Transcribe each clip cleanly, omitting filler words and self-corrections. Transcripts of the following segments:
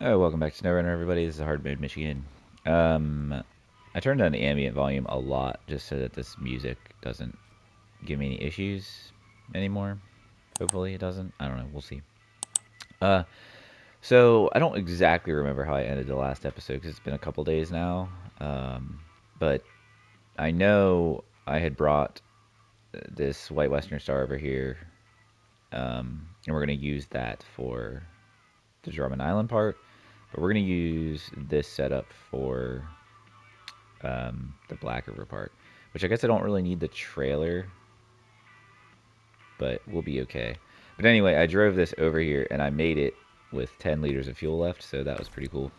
Oh, welcome back to SnowRunner, everybody. This is Hard Mode Michigan. I turned down the ambient volume a lot just so that this music doesn't give me any issues anymore. Hopefully it doesn't. I don't know. We'll see. Uh, so I don't exactly remember how I ended the last episode because it's been a couple days now. But I know I had brought this White Western Star over here, and we're going to use that for the Drummond Island part. But we're going to use this setup for the Black River part, which I guess I don't really need the trailer, but we'll be okay. But anyway, I drove this over here and I made it with 10 liters of fuel left, so that was pretty cool.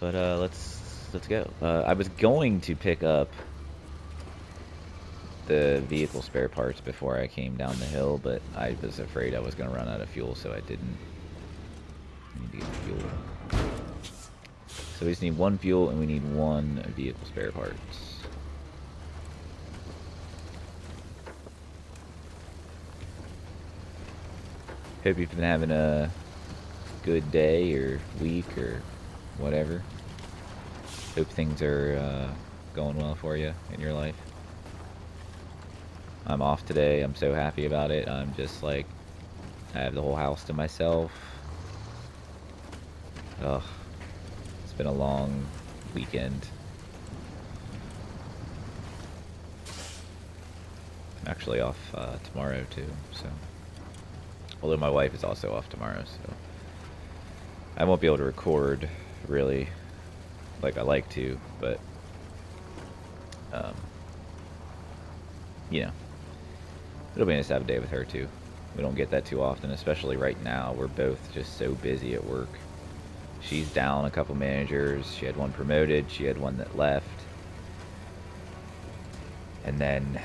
But let's go. I was going to pick up the vehicle spare parts before I came down the hill, but I was afraid I was going to run out of fuel, so I didn't. I need to get fuel. So we just need one fuel and we need one vehicle spare parts. Hope you've been having a good day or week or whatever. Hope things are going well for you in your life. I'm off today. I'm so happy about it. I'm just like, I have the whole house to myself. Ugh. It's been a long weekend. I'm actually off tomorrow too, so. Although my wife is also off tomorrow, so. I won't be able to record, really, like I like to, but, you know, it'll be nice to have a day with her too. We don't get that too often, especially right now. We're both just so busy at work. She's down a couple managers. She had one promoted. She had one that left. And then,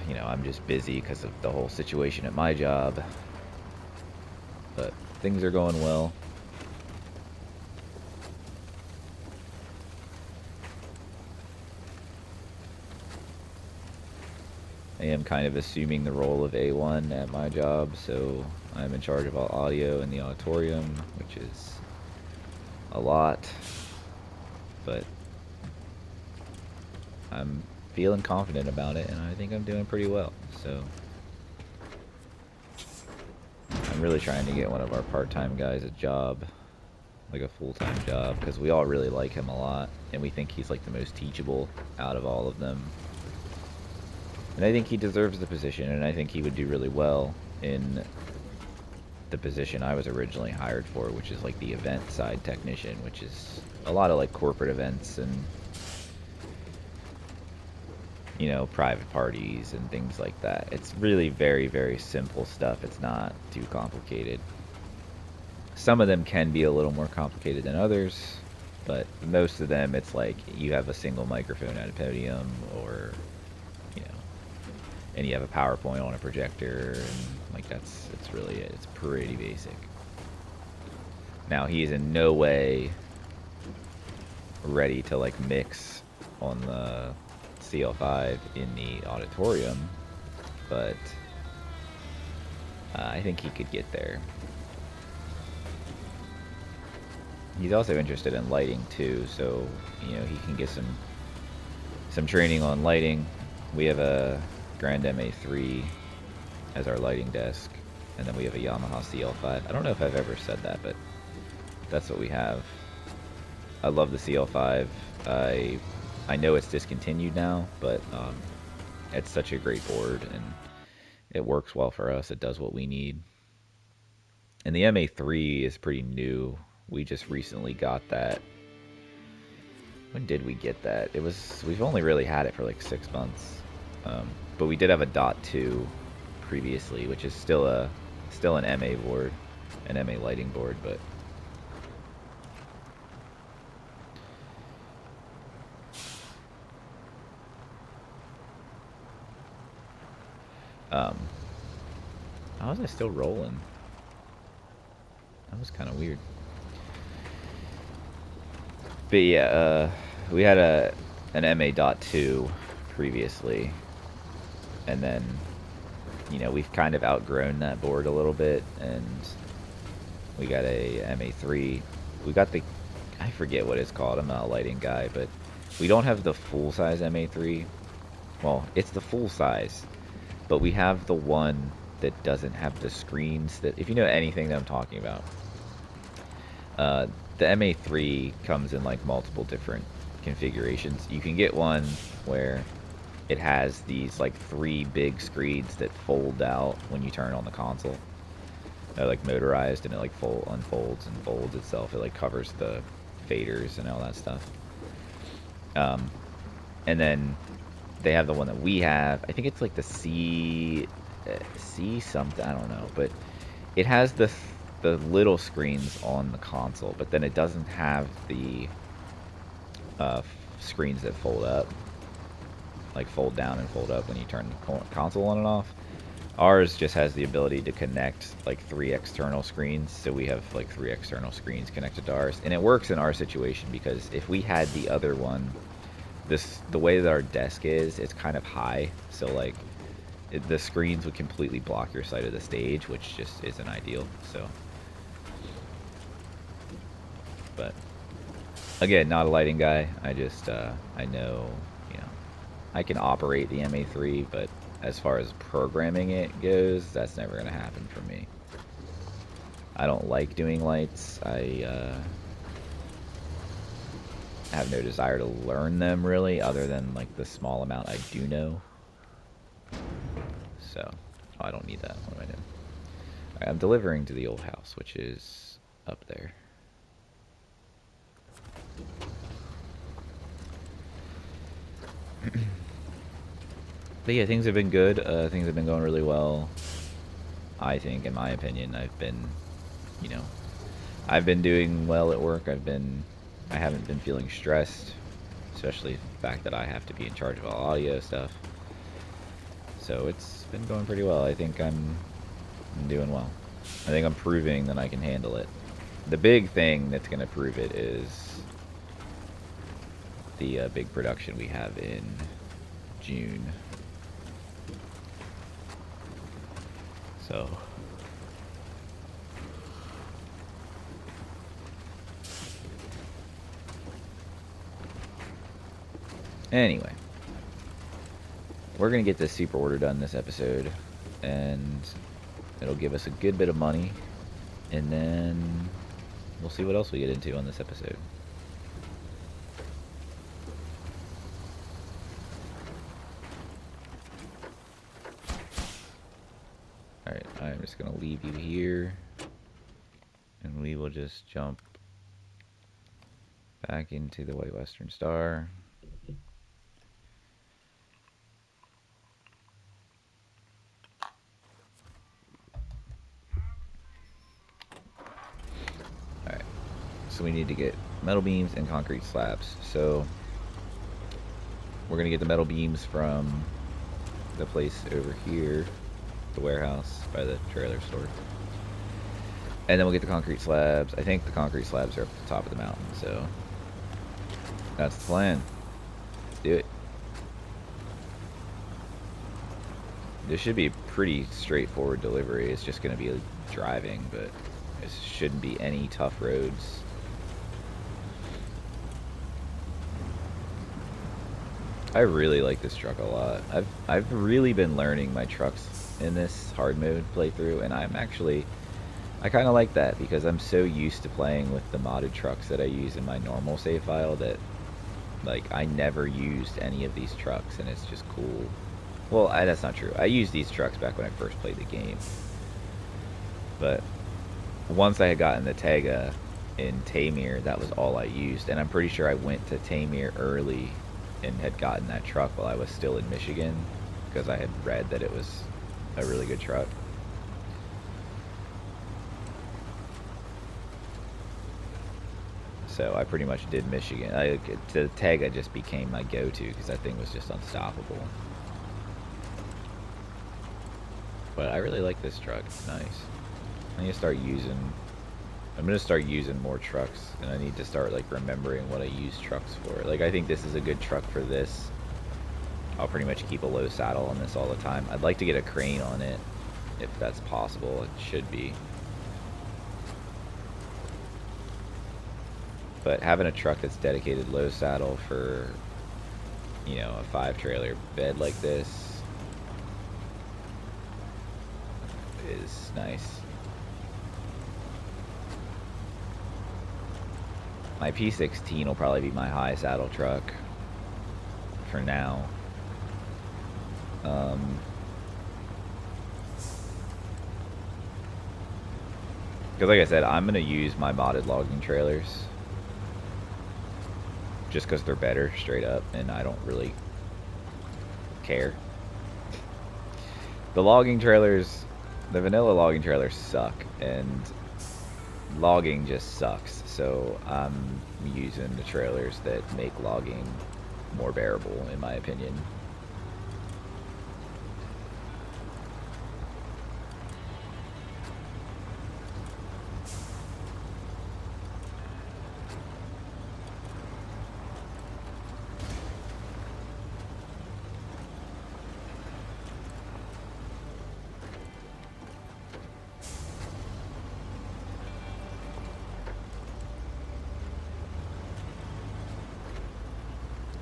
you know, I'm just busy because of the whole situation at my job. But things are going well. I am kind of assuming the role of A1 at my job, so I'm in charge of all audio in the auditorium, which is a lot, but I'm feeling confident about it, and I think I'm doing pretty well, so I'm really trying to get one of our part-time guys a job, like a full-time job, because we all really like him a lot, and we think he's like the most teachable out of all of them. And I think he deserves the position, and I think he would do really well in the position I was originally hired for, which is like the event side technician, which is a lot of like corporate events and, you know, private parties and things like that. It's really very, very simple stuff. It's not too complicated. Some of them can be a little more complicated than others, but most of them it's like you have a single microphone at a podium, or and you have a PowerPoint on a projector, and like it's really it. It's pretty basic. Now he is in no way ready to like mix on the CL5 in the auditorium, but I think he could get there. He's also interested in lighting too, so you know he can get some training on lighting. We have a Grand MA3 as our lighting desk, and then we have a Yamaha CL5. I don't know if I've ever said that, but that's what we have. I love the CL5. I know it's discontinued now, but it's such a great board, and it works well for us. It does what we need. And the MA3 is pretty new. We just recently got that. When did we get that? We've only really had it for like 6 months. But we did have a .2 previously, which is still an MA board, an MA lighting board, but how was I still rolling? That was kind of weird. But yeah, we had an MA.2 previously, and then, you know, we've kind of outgrown that board a little bit, and We got a MA3. We got the, I forget what it's called. I'm not a lighting guy, but we don't have the full size MA3. Well, it's the full size, but we have the one that doesn't have the screens that, if you know anything that I'm talking about. The MA3 comes in like multiple different configurations. You can get one where it has these like 3 big screens that fold out when you turn on the console. They're like motorized, and it like unfolds and folds itself. It like covers the faders and all that stuff. And then they have the one that we have. I think it's like the C something. I don't know, but it has the little screens on the console, but then it doesn't have the screens that fold up, like fold down and fold up when you turn the console on and off. Ours just has the ability to connect like 3 external screens, so we have like 3 external screens connected to ours, and it works in our situation because if we had the other one, the way that our desk is, it's kind of high, so like the screens would completely block your sight of the stage, which just isn't ideal. So, but again, not a lighting guy. I just I know, you know, I can operate the MA3, but as far as programming it goes, that's never going to happen for me. I don't like doing lights. I have no desire to learn them, really, other than like the small amount I do know. So, oh, I don't need that. What am I doing? All right, I'm delivering to the old house, which is up there. But yeah, things have been good. Things have been going really well. I think, in my opinion, I've been, you know, I've been doing well at work. I haven't been feeling stressed, especially the fact that I have to be in charge of all audio stuff. So it's been going pretty well. I think I'm doing well. I think I'm proving that I can handle it. The big thing that's going to prove it is the big production we have in June. So anyway, we're gonna get this super order done this episode, and it'll give us a good bit of money, and then we'll see what else we get into on this episode. Alright, I'm just gonna leave you here, and we will just jump back into the White Western Star. Alright, so we need to get metal beams and concrete slabs. So we're gonna get the metal beams from the place over here, the warehouse by the trailer store. And then we'll get the concrete slabs. I think the concrete slabs are up at the top of the mountain, so that's the plan. Let's do it. This should be a pretty straightforward delivery. It's just going to be driving, but it shouldn't be any tough roads. I really like this truck a lot. I've really been learning my trucks in this hard mode playthrough, and I kind of like that because I'm so used to playing with the modded trucks that I use in my normal save file that, like, I never used any of these trucks, and it's just cool. Well, that's not true. I used these trucks back when I first played the game. But once I had gotten the Tega in Tamir, that was all I used. And I'm pretty sure I went to Tamir early and had gotten that truck while I was still in Michigan, because I had read that it was a really good truck. So I pretty much did Michigan. The Tega just became my go-to because that thing was just unstoppable. But I really like this truck. It's nice. I'm gonna start using more trucks, and I need to start like remembering what I use trucks for. Like, I think this is a good truck for this. I'll pretty much keep a low saddle on this all the time. I'd like to get a crane on it if that's possible. It should be. But having a truck that's dedicated low saddle for, you know, a 5-trailer bed like this is nice. My P16 will probably be my high saddle truck for now. Because like I said, I'm going to use my modded logging trailers just because they're better straight up, and I don't really care. The logging trailers, the vanilla logging trailers suck, and logging just sucks, so I'm using the trailers that make logging more bearable, in my opinion.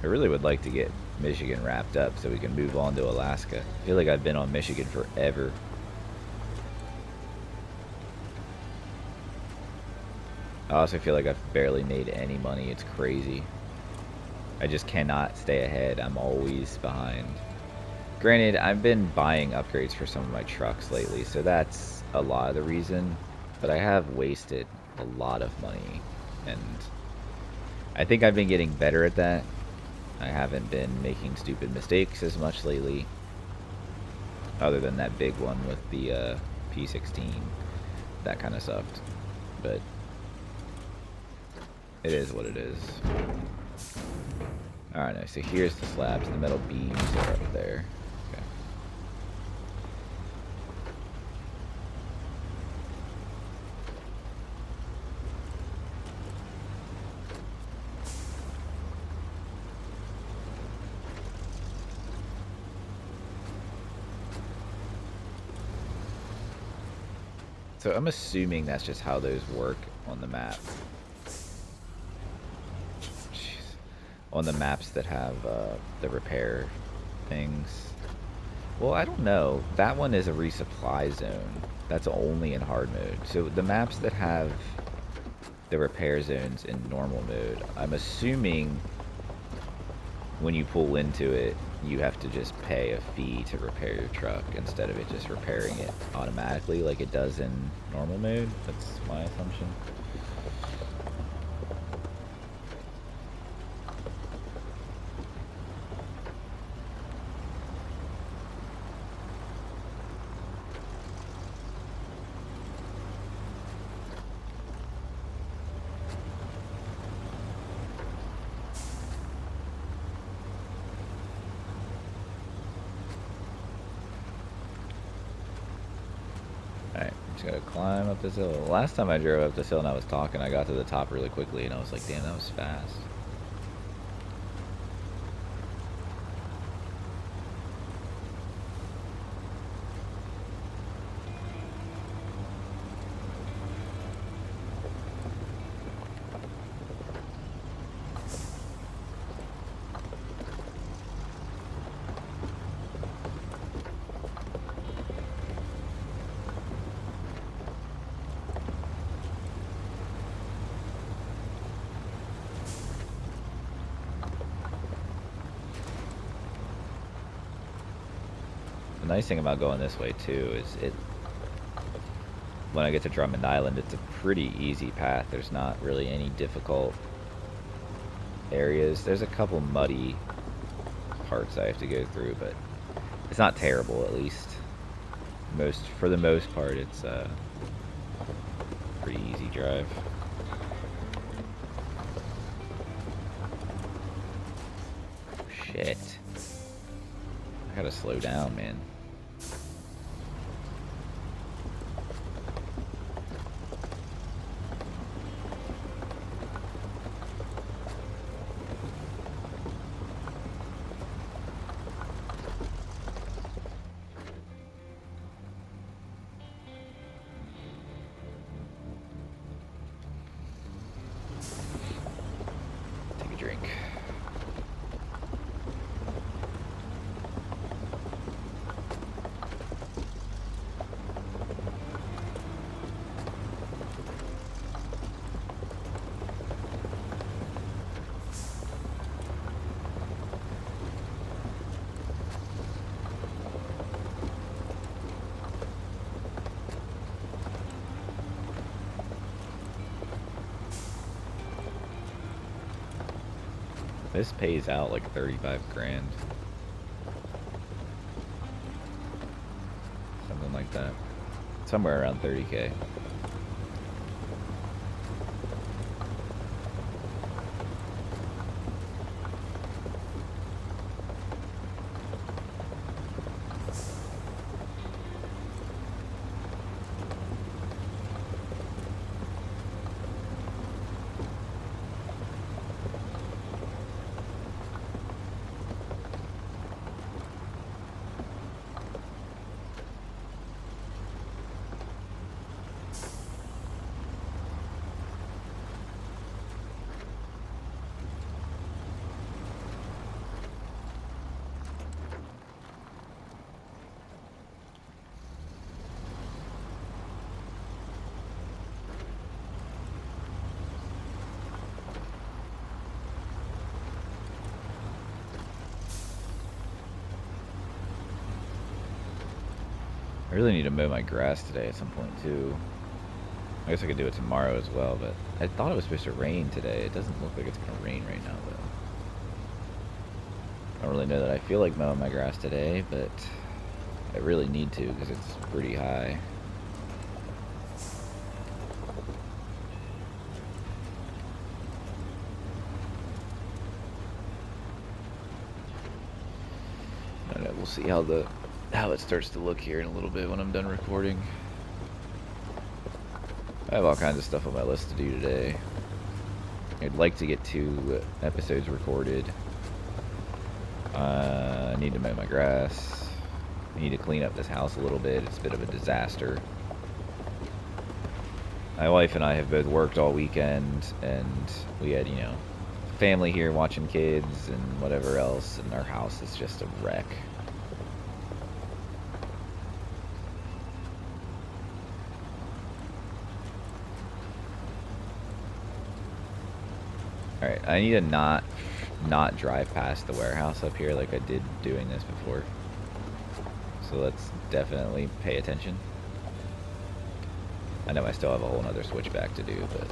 I really would like to get Michigan wrapped up so we can move on to Alaska. I feel like I've been on Michigan forever. I also feel like I've barely made any money. It's crazy. I just cannot stay ahead. I'm always behind. Granted, I've been buying upgrades for some of my trucks lately, so that's a lot of the reason. But I have wasted a lot of money, and I think I've been getting better at that. I haven't been making stupid mistakes as much lately, other than that big one with the P16. That kind of sucked, but it is what it is. Alright, nice. So here's the slabs. The metal beams are up there. Okay. So I'm assuming that's just how those work on the map. Jeez. On the maps that have the repair things. Well, I don't know. That one is a resupply zone. That's only in hard mode. So the maps that have the repair zones in normal mode, I'm assuming when you pull into it, you have to just pay a fee to repair your truck instead of it just repairing it automatically like it does in normal mode. That's my assumption. Alright, just gotta climb up this hill. Last time I drove up this hill and I was talking, I got to the top really quickly and I was like, damn, that was fast. The nice thing about going this way too is when I get to Drummond Island, it's a pretty easy path. There's not really any difficult areas. There's a couple muddy parts I have to go through, but it's not terrible, at least. For the most part, it's a pretty easy drive. Shit. I gotta slow down, man. This pays out like 35 grand. Something like that. Somewhere around 30K. I really need to mow my grass today at some point too. I guess I could do it tomorrow as well, but I thought it was supposed to rain today. It doesn't look like it's gonna rain right now though. I don't really know that I feel like mowing my grass today, but I really need to because it's pretty high. I don't know, we'll see how it starts to look here in a little bit when I'm done recording. I have all kinds of stuff on my list to do today. I'd like to get 2 episodes recorded. I need to mow my grass. I need to clean up this house a little bit. It's a bit of a disaster. My wife and I have both worked all weekend, and we had, family here watching kids and whatever else, and our house is just a wreck. Alright, I need to not drive past the warehouse up here like I did doing this before. So let's definitely pay attention. I know I still have a whole nother switchback to do, but...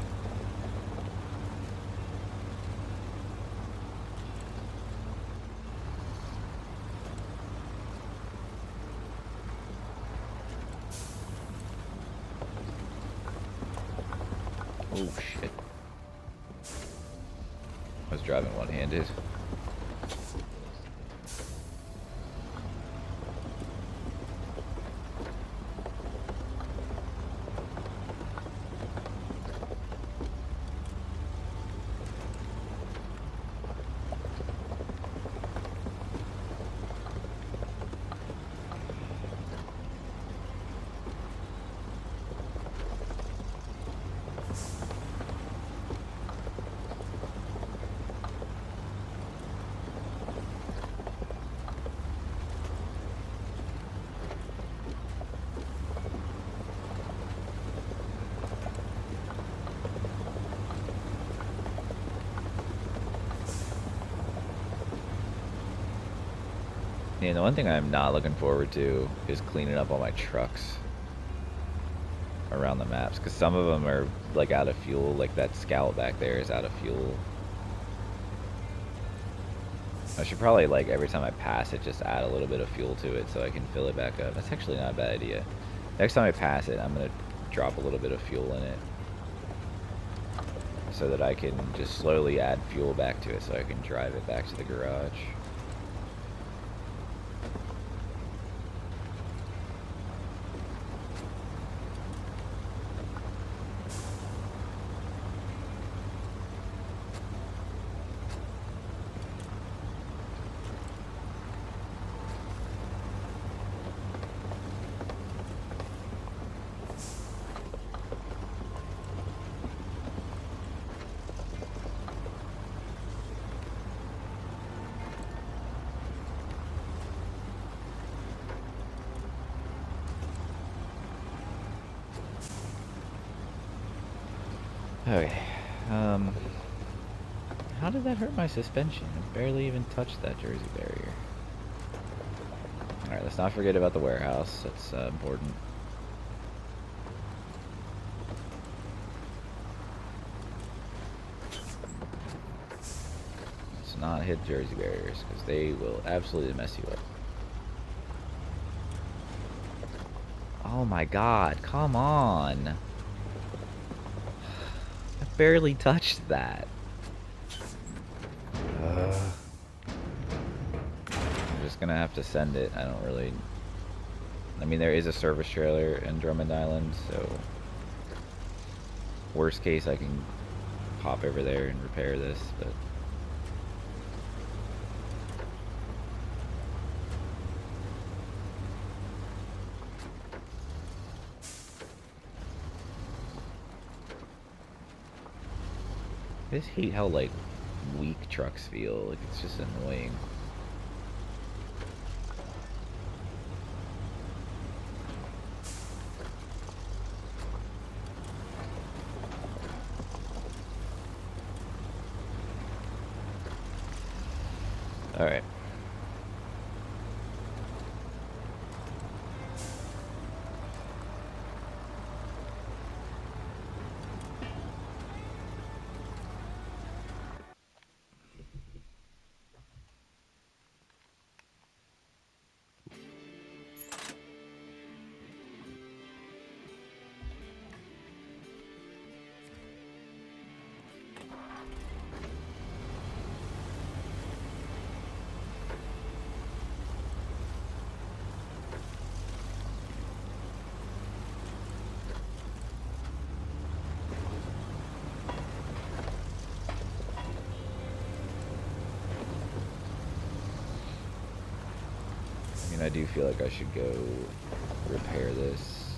oh shit. I was driving one-handed. And the one thing I'm not looking forward to is cleaning up all my trucks around the maps, because some of them are like out of fuel. Like that Scout back there is out of fuel. I should probably, like, every time I pass it, just add a little bit of fuel to it so I can fill it back up. That's actually not a bad idea. Next time I pass it, I'm going to drop a little bit of fuel in it so that I can just slowly add fuel back to it so I can drive it back to the garage. Okay, how did that hurt my suspension? It barely even touched that Jersey barrier. Alright, let's not forget about the warehouse. That's important. Let's not hit Jersey barriers, because they will absolutely mess you up. Oh my god, come on. I barely touched that. I'm just gonna have to send it. I don't really... I mean, there is a service trailer in Drummond Island, so... Worst case, I can pop over there and repair this, but... I just hate how, like, weak trucks feel. Like, it's just annoying. Alright. I mean, I do feel like I should go repair this.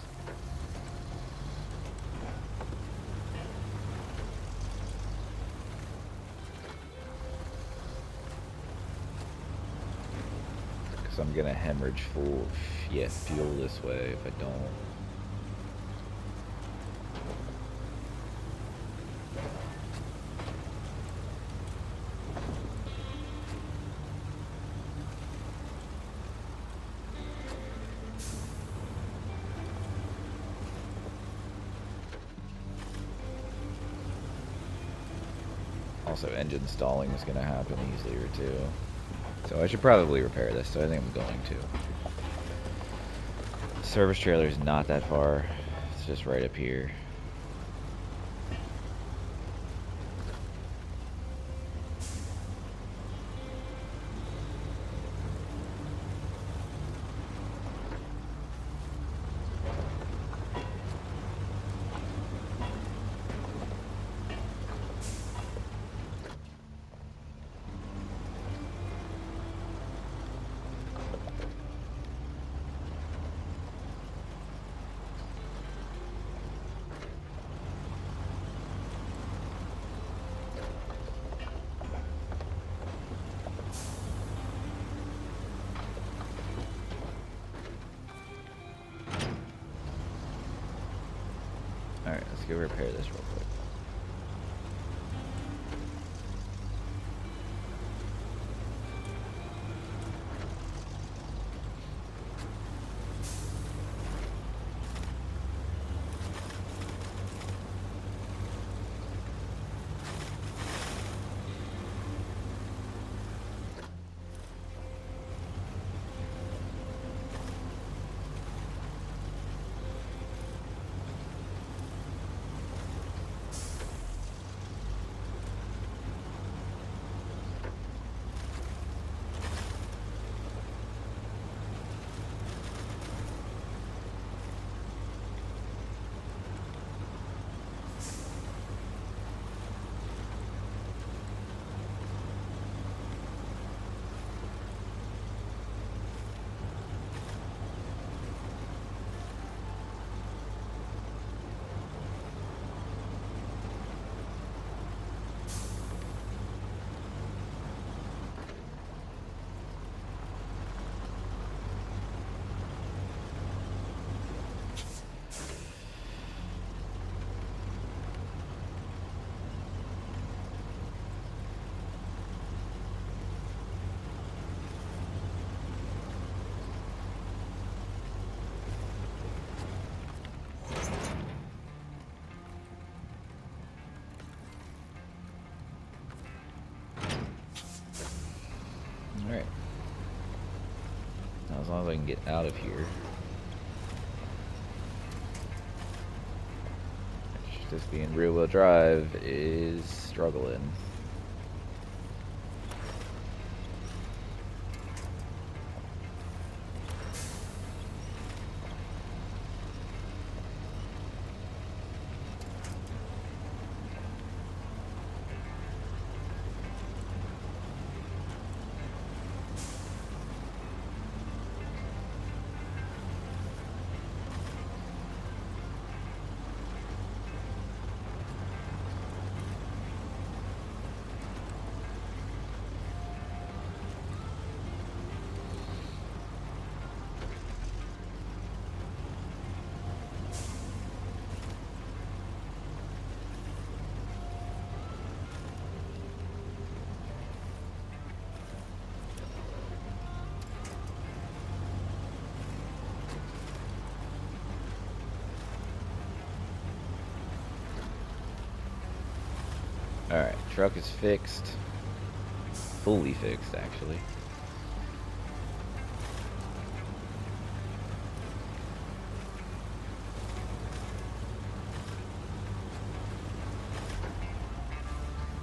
Because I'm gonna hemorrhage fuel this way if I don't. Also, engine stalling is going to happen easier too. So I should probably repair this, so I think I'm going to. Service trailer is not that far. It's just right up here. Alright, let's go repair this real quick. if I can get out of here. Just being rear-wheel drive is struggling. Alright, truck is fixed. Fully fixed, actually.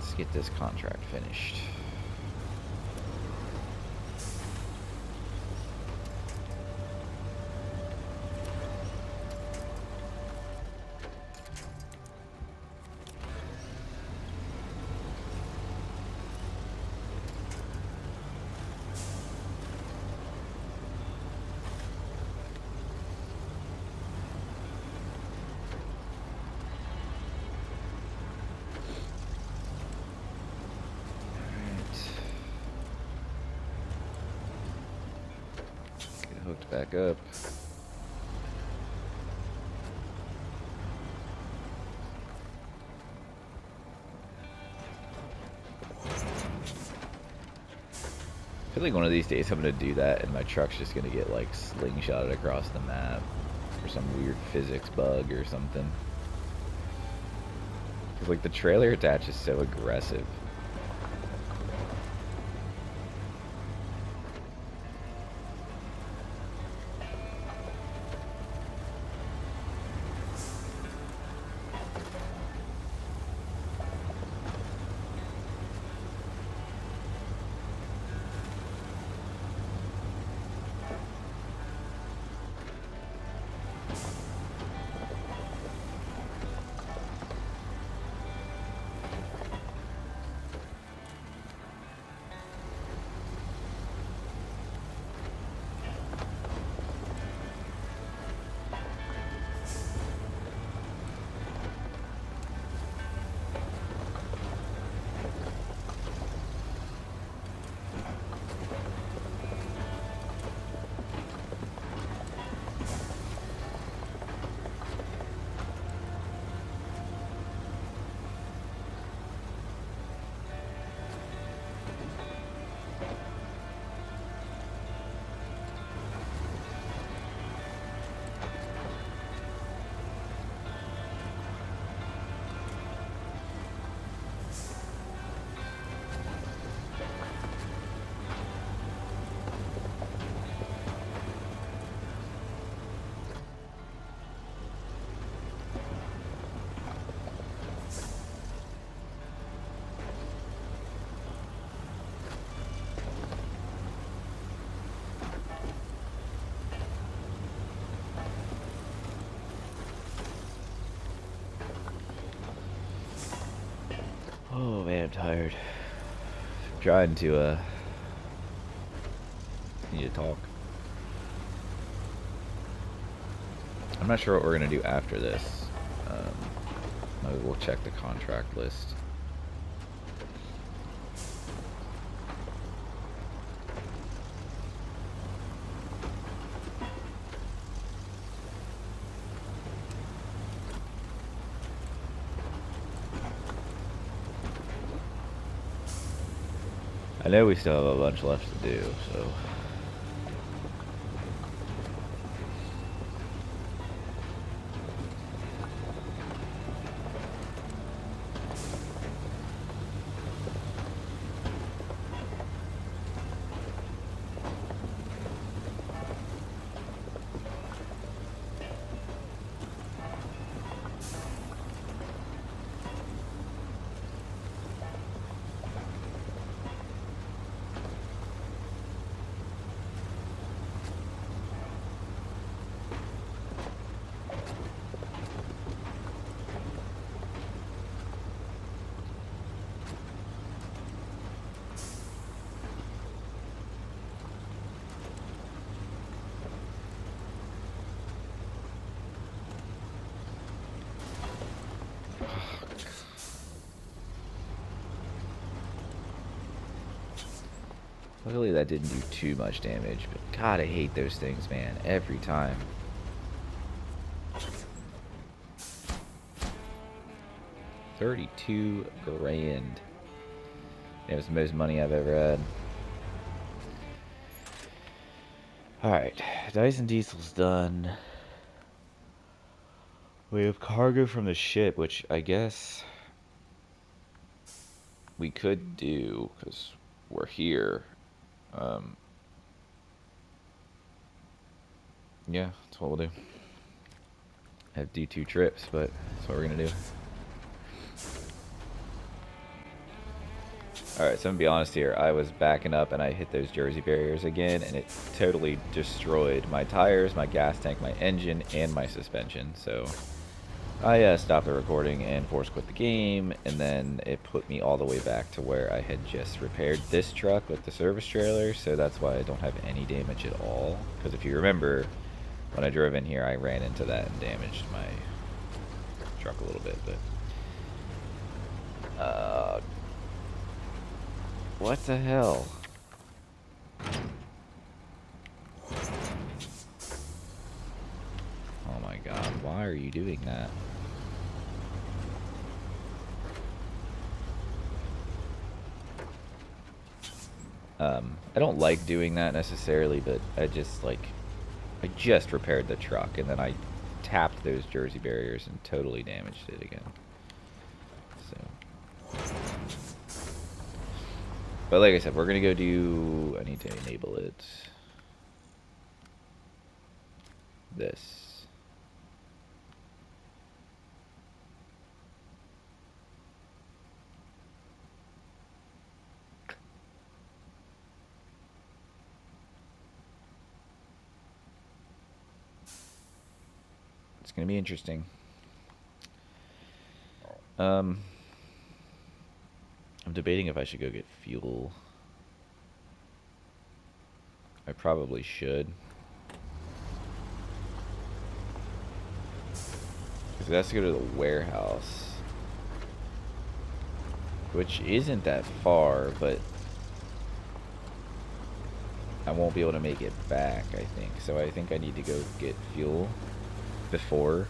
Let's get this contract finished. Hooked back up. I feel like one of these days I'm gonna do that and my truck's just gonna get like slingshotted across the map for some weird physics bug or something. Cause like the trailer attach is so aggressive. Oh man, I'm tired. I'm trying to need to talk. I'm not sure what we're gonna do after this. Maybe we'll check the contract list. I know we still have a bunch left to do, so. Luckily that didn't do too much damage, but God, I hate those things, man, every time. $32 grand. It was the most money I've ever had. Alright, Dyson Diesel's done. We have cargo from the ship, which I guess we could do, because we're here. Yeah, that's what we'll do. Have D2 trips, but that's what we're gonna do. Alright, so I'm gonna be honest here. I was backing up and I hit those Jersey barriers again, and it totally destroyed my tires, my gas tank, my engine, and my suspension. So I stopped the recording and force quit the game, and then it put me all the way back to where I had just repaired this truck with the service trailer, so that's why I don't have any damage at all. Because if you remember, when I drove in here, I ran into that and damaged my truck a little bit, but... what the hell? Oh my god, why are you doing that? I don't like doing that necessarily, but I just repaired the truck, and then I tapped those Jersey barriers and totally damaged it again. So, but like I said, we're gonna go do. I need to enable it. This. It's gonna be interesting. I'm debating if I should go get fuel. I probably should. Because it has to go to the warehouse. Which isn't that far, but I won't be able to make it back, I think. So I think I need to go get fuel before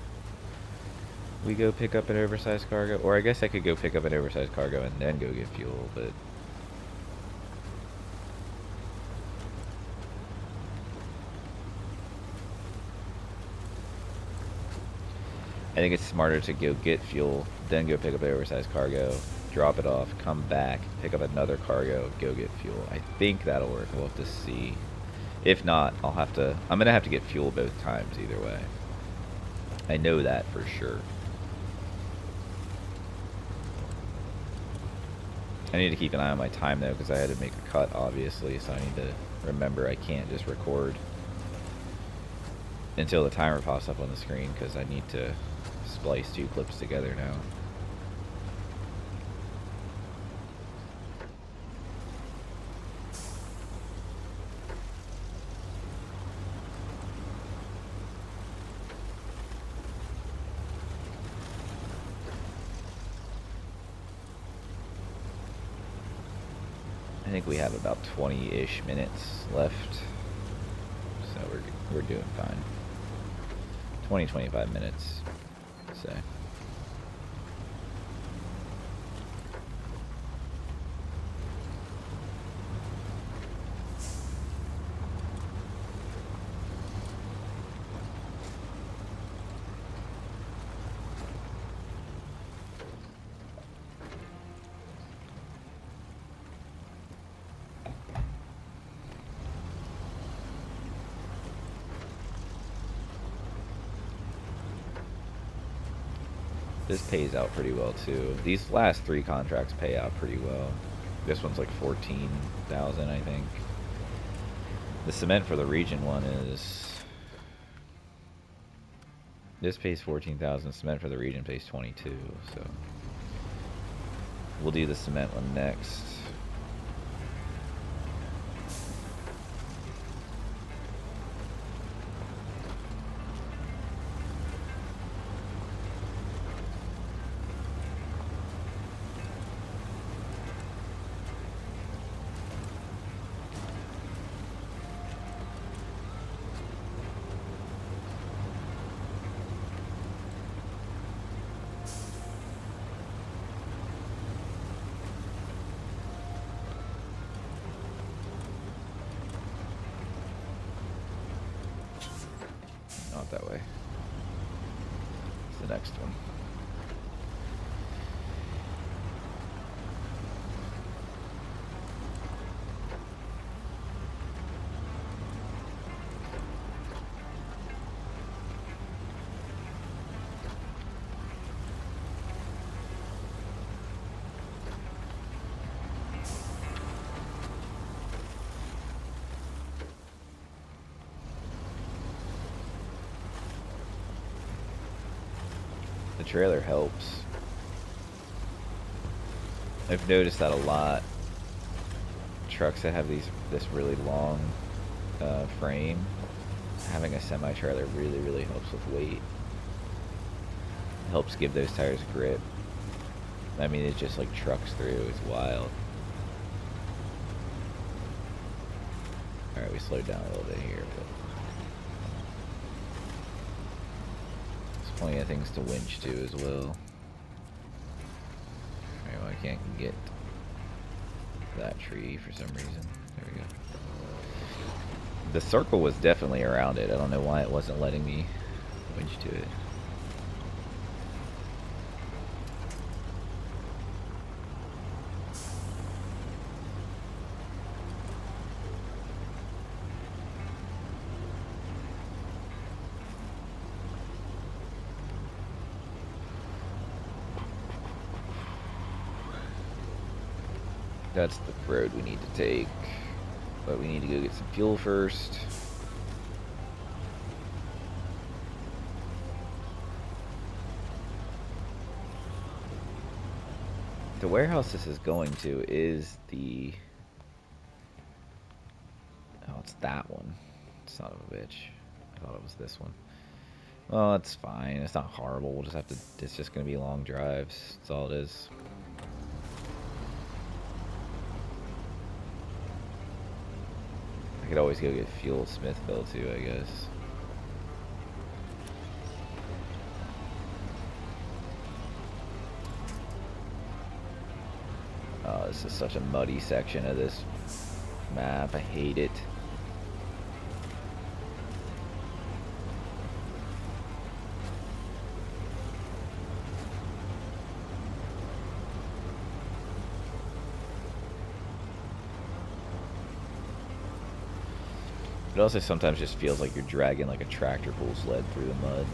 we go pick up an oversized cargo. Or I guess I could go pick up an oversized cargo and then go get fuel, but... I think it's smarter to go get fuel, then go pick up the oversized cargo, drop it off, come back, pick up another cargo, go get fuel. I think that'll work. We'll have to see. If not, I'm gonna have to get fuel both times either way. I know that for sure. I need to keep an eye on my time though, because I had to make a cut obviously, so I need to remember I can't just record until the timer pops up on the screen, because I need to splice two clips together now. I think we have about 20-ish minutes left, so we're doing fine. 20-25 minutes, say. This pays out pretty well too. These last 3 contracts pay out pretty well. This one's like 14,000, I think. The cement for the region one is... This pays 14,000. Cement for the region pays 22. So we'll do the cement one next. that way. It's the next one. The trailer helps. I've noticed that a lot. Trucks that have this really long frame, having a semi-trailer really helps with weight. Helps give those tires grip. I mean, it just like trucks through. It's wild. Alright, we slowed down a little bit here, but there's plenty of things to winch to as well. Alright, well, I can't get that tree for some reason. There we go. The circle was definitely around it. I don't know why it wasn't letting me winch to it. That's the road we need to take, but we need to go get some fuel first. The warehouse this is going to is the... Oh, it's that one. Son of a bitch. I thought it was this one. Well, it's fine. It's not horrible. We'll just have to... It's just going to be long drives. That's all it is. I could always go get fuel at Smithville too, I guess. Oh, this is such a muddy section of this map. I hate it. It also sometimes just feels like you're dragging like a tractor pull sled through the mud.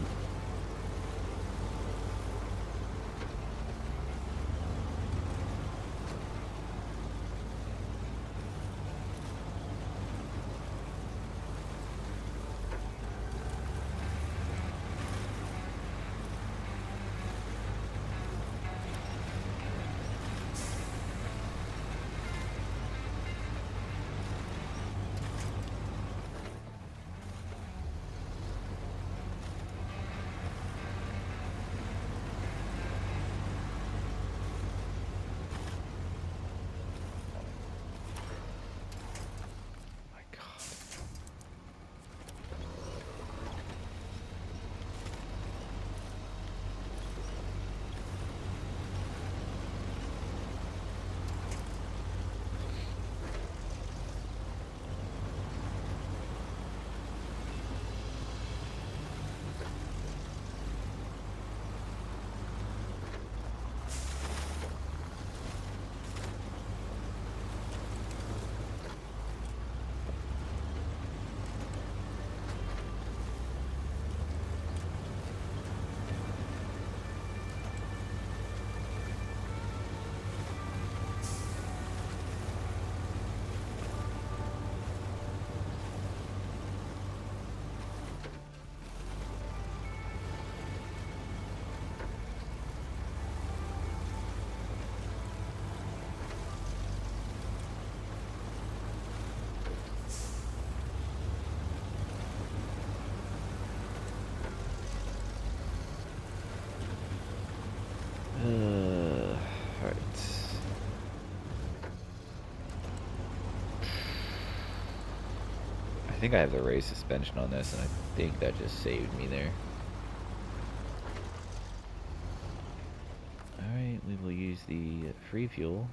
I think I have the race suspension on this, and I think that just saved me there. Alright, we will use the free fuel.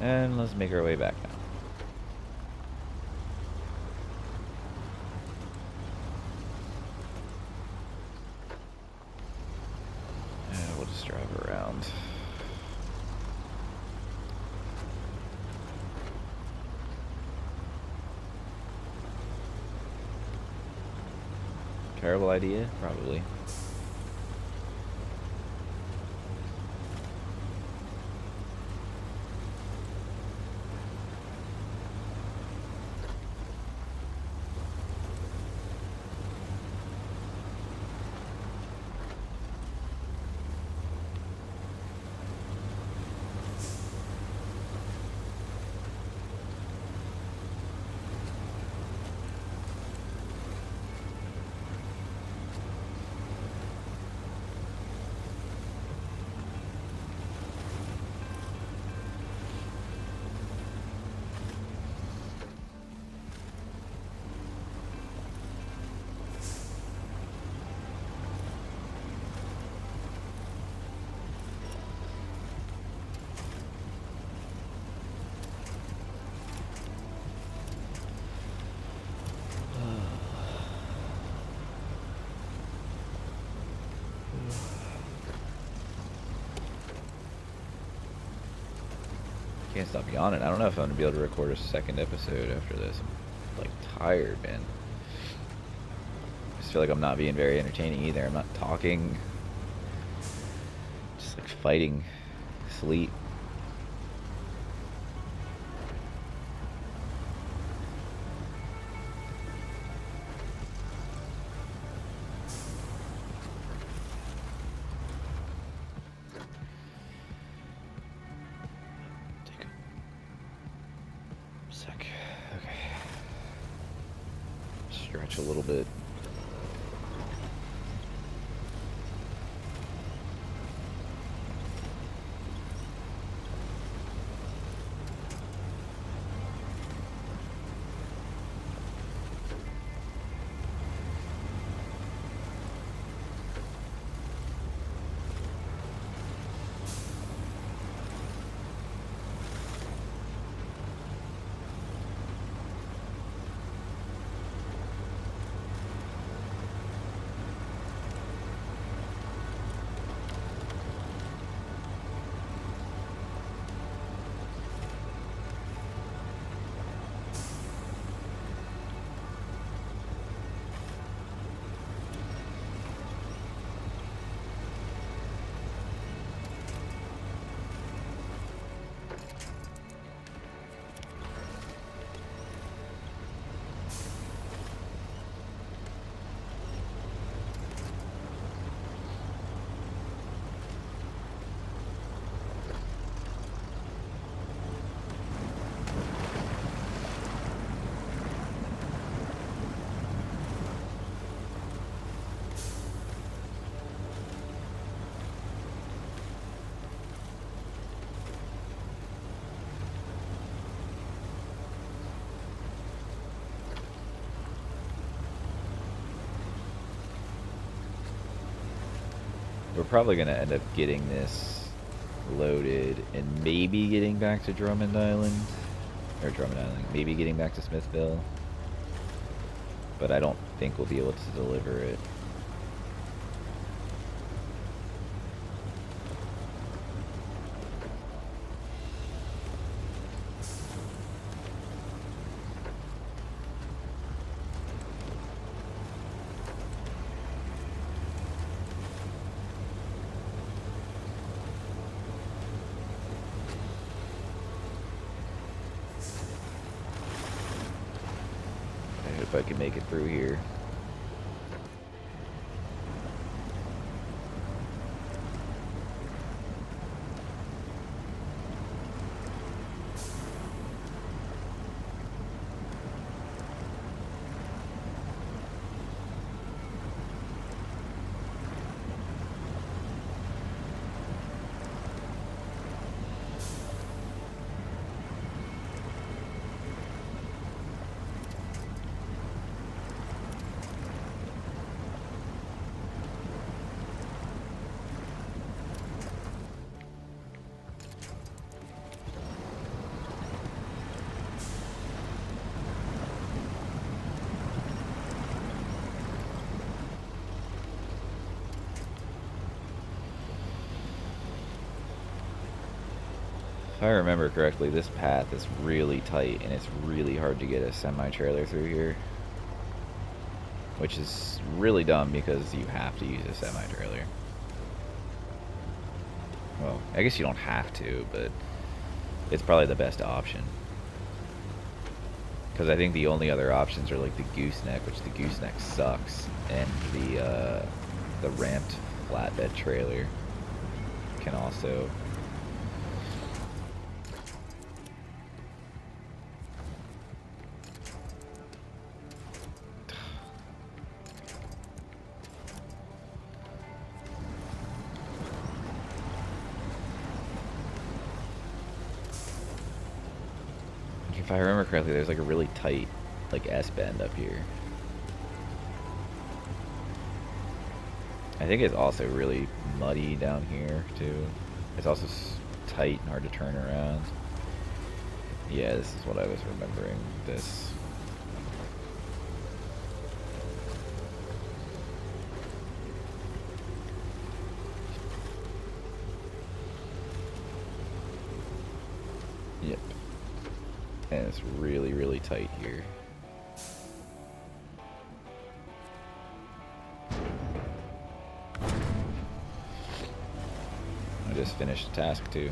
And let's make our way back now. Let's drive around. Terrible idea? Probably. Can't stop yawning. I don't know if I'm gonna be able to record a second episode after this. I'm like tired, man. I just feel like I'm not being very entertaining either. I'm not talking. Just like fighting sleep. Stretch a little bit. We're probably going to end up getting this loaded and maybe getting back to Drummond Island. Or Drummond Island. Maybe getting back to Smithville. But I don't think we'll be able to deliver it. If I can make it through here. If I remember correctly, this path is really tight and it's really hard to get a semi-trailer through here. Which is really dumb because you have to use a semi-trailer. Well, I guess you don't have to, but it's probably the best option. Because I think the only other options are like the gooseneck, which the gooseneck sucks, and the ramped flatbed trailer can also. If I remember correctly, there's like a really tight, like S-bend up here. I think it's also really muddy down here too. It's also tight and hard to turn around. Yeah, this is what I was remembering. This. Yep. And it's really, really tight here. I just finished a task too.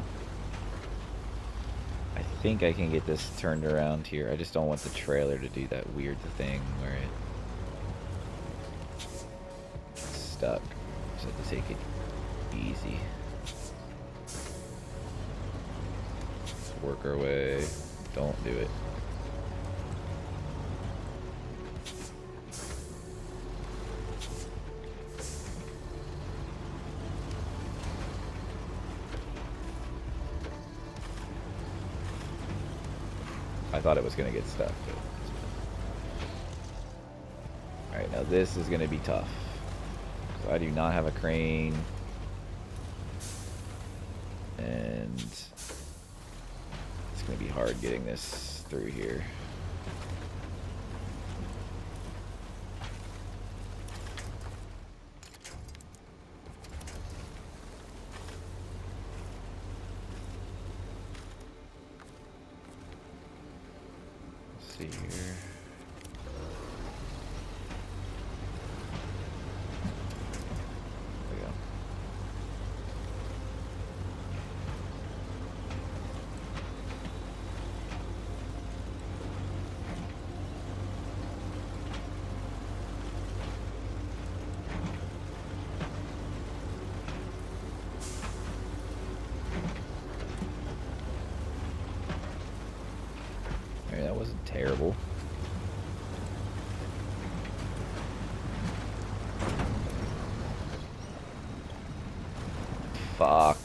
I think I can get this turned around here. I just don't want the trailer to do that weird thing where it's stuck. Just have to take it easy. Let's work our way. Don't do it. I thought it was going to get stuck. Alright, now this is going to be tough. So I do not have a crane. And it's going to be hard getting this through here. Let's see here. There we go. That wasn't terrible. Fuck.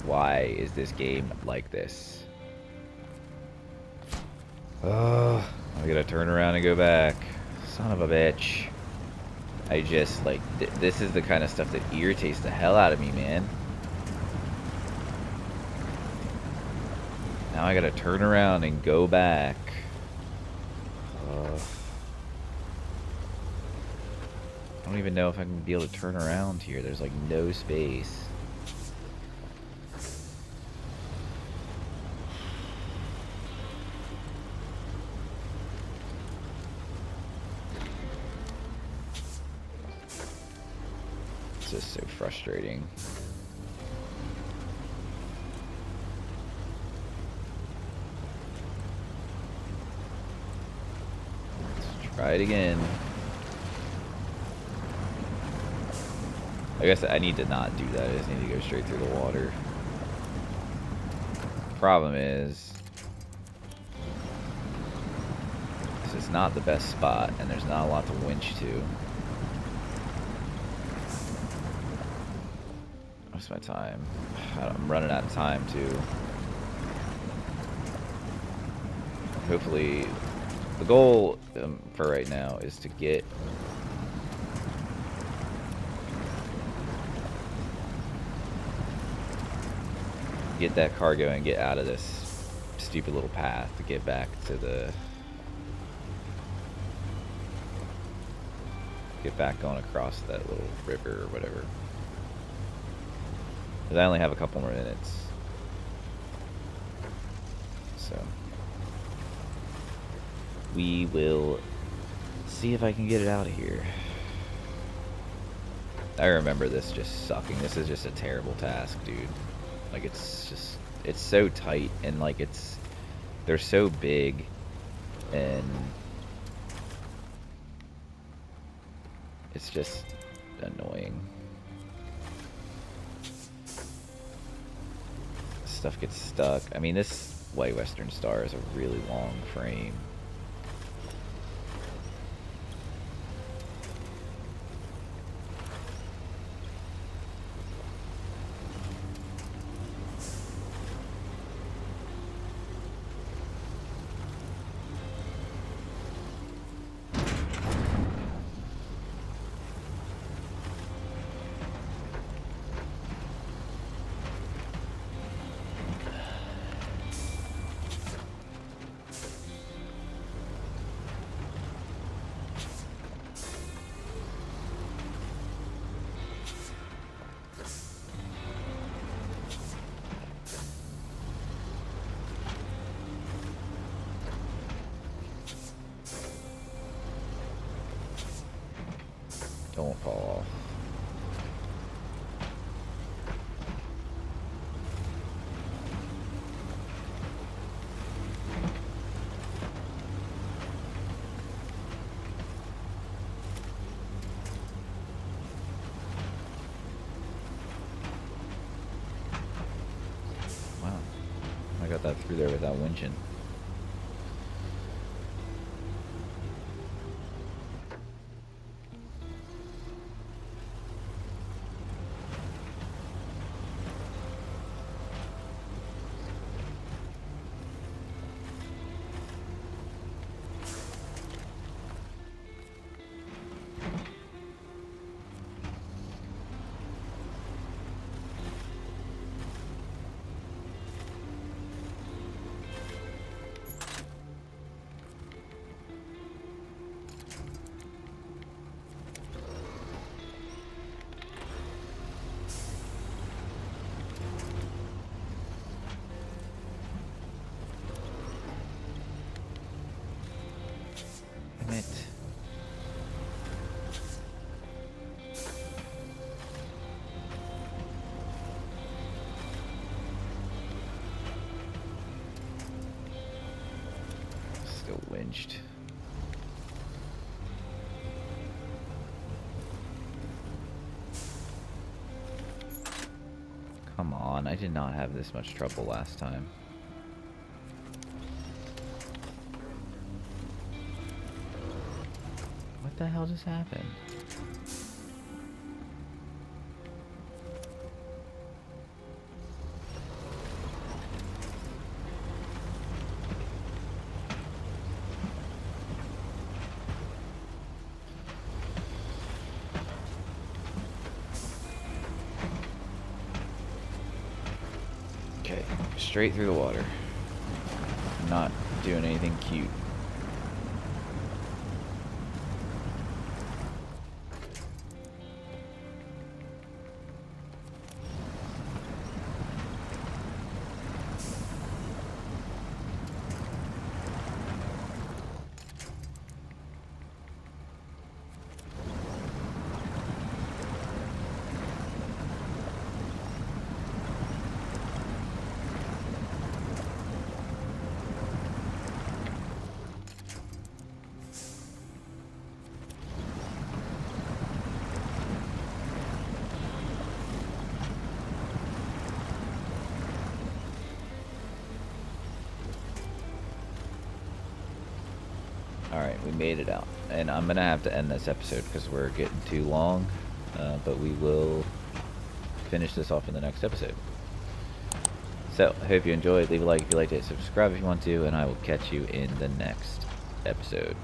Why is this game like this? I gotta turn around and go back. Son of a bitch. I just, like, this is the kind of stuff that irritates the hell out of me, man. Now I gotta turn around and go back. I don't even know if I can be able to turn around here. There's, like, no space. It's just so frustrating. Let's try it again. I guess I need to not do that. I just need to go straight through the water. Problem is, this is not the best spot, and there's not a lot to winch to. What's my time? I'm running out of time too. Hopefully, the goal for right now is to get get that cargo and get out of this stupid little path to get back to the... Get back going across that little river or whatever. Because I only have a couple more minutes. So we will see if I can get it out of here. I remember this just sucking. This is just a terrible task, dude. Like, it's just, it's so tight, and like they're so big, and it's just annoying. Stuff gets stuck. I mean, this White Western Star is a really long frame. Don't fall off. Wow, I got that through there without winching. It. Still winched. Come on, I did not have this much trouble last time. What the hell just happened? Okay, straight through the water. I'm not doing anything cute. Alright, we made it out. And I'm going to have to end this episode because we're getting too long. But we will finish this off in the next episode. So, I hope you enjoyed. Leave a like if you liked it. Subscribe if you want to. And I will catch you in the next episode.